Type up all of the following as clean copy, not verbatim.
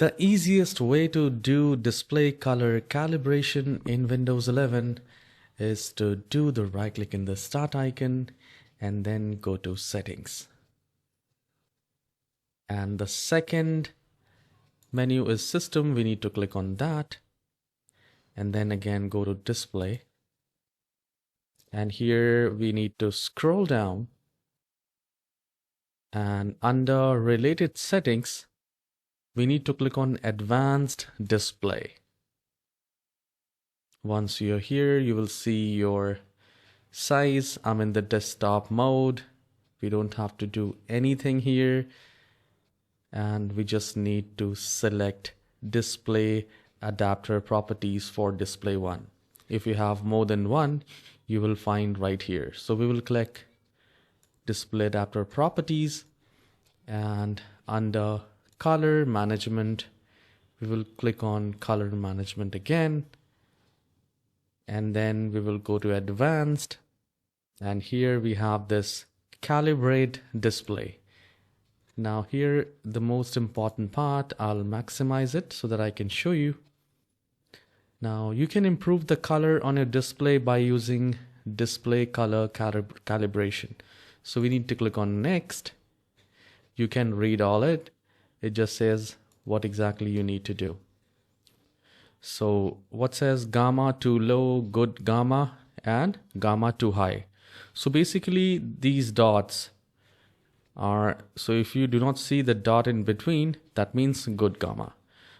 The easiest way to do display color calibration in Windows 11 is to do the right click in the start icon and then go to settings. And the second menu is system. We need to click on that and then again go to display. And here we need to scroll down and under related settings, we need to click on advanced display. Once you're here, you will see your size. I'm in the desktop mode. We don't have to do anything here. And we just need to select display adapter properties for display one. If you have more than one, you will find right here. So we will click display adapter properties, and under color management, we will click on color management again, and then we will go to advanced, and here we have this calibrate display. Now here, the most important part, I'll maximize it so that I can show you. Now you can improve the color on your display by using display color calibration. So we need to click on next. You can read all it. It just says what exactly you need to do. So what says gamma too low, good gamma, and gamma too high. So basically these dots are, so if you do not see the dot in between, that means good gamma.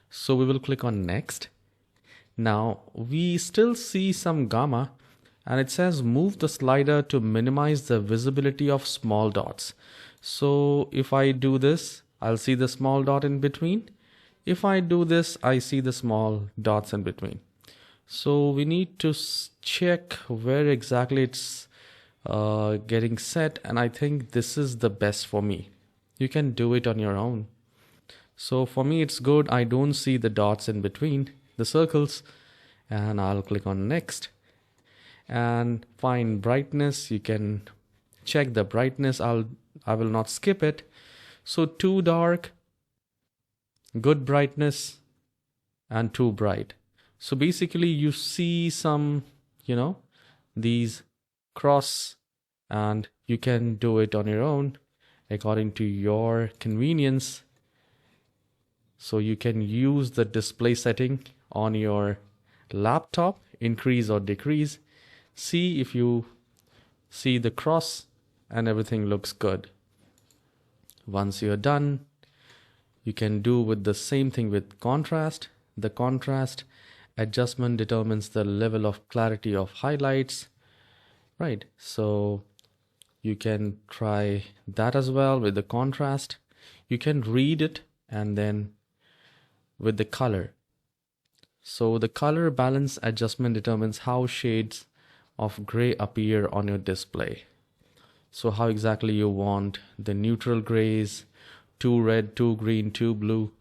So we will click on next. Now we still see some gamma, and it says move the slider to minimize the visibility of small dots. So if I do this, I'll see the small dot in between. If I do this, I see the small dots in between. So we need to check where exactly it's getting set, and I think this is the best for me. You can do it on your own. So for me it's good. I don't see the dots in between the circles, and I'll click on next and find brightness. You can check the brightness. I will not skip it. So too dark, good brightness, and too bright. So basically you see some, these cross, and you can do it on your own according to your convenience. So you can use the display setting on your laptop, increase or decrease. See if you see the cross and everything looks good. Once you're done, you can do with the same thing with contrast. The contrast adjustment determines the level of clarity of highlights, right? So you can try that as well with the contrast. You can read it, and then with the color. So the color balance adjustment determines how shades of gray appear on your display. So how exactly you want the neutral grays, too red, too green, too blue.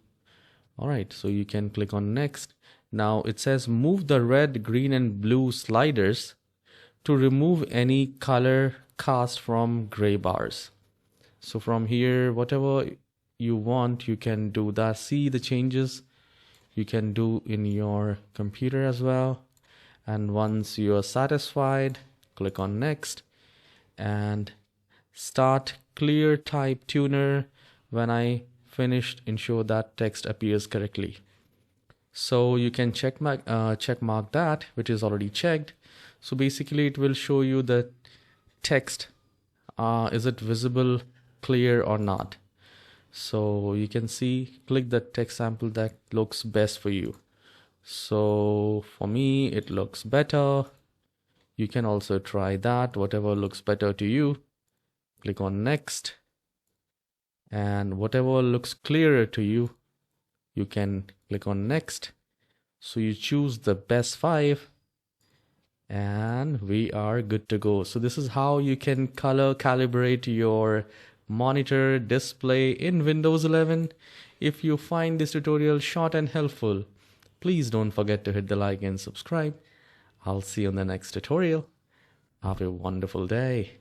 All right, so you can click on next. Now it says move the red, green, and blue sliders to remove any color cast from gray bars. So from here, whatever you want, you can do that. See the changes you can do in your computer as well. And once you are satisfied, click on next and start clear type tuner. When I finished, ensure that text appears correctly. So you can check mark that, which is already checked. So basically it will show you the text. Is it visible, clear or not? So you can see, click the text sample that looks best for you. So for me, it looks better. You can also try that, whatever looks better to you. Click on next, and whatever looks clearer to you, you can click on next. So you choose the best 5, and we are good to go. So this is how you can color calibrate your monitor display in Windows 11. If you find this tutorial short and helpful, please don't forget to hit the like and subscribe. I'll see you in the next tutorial. Have a wonderful day.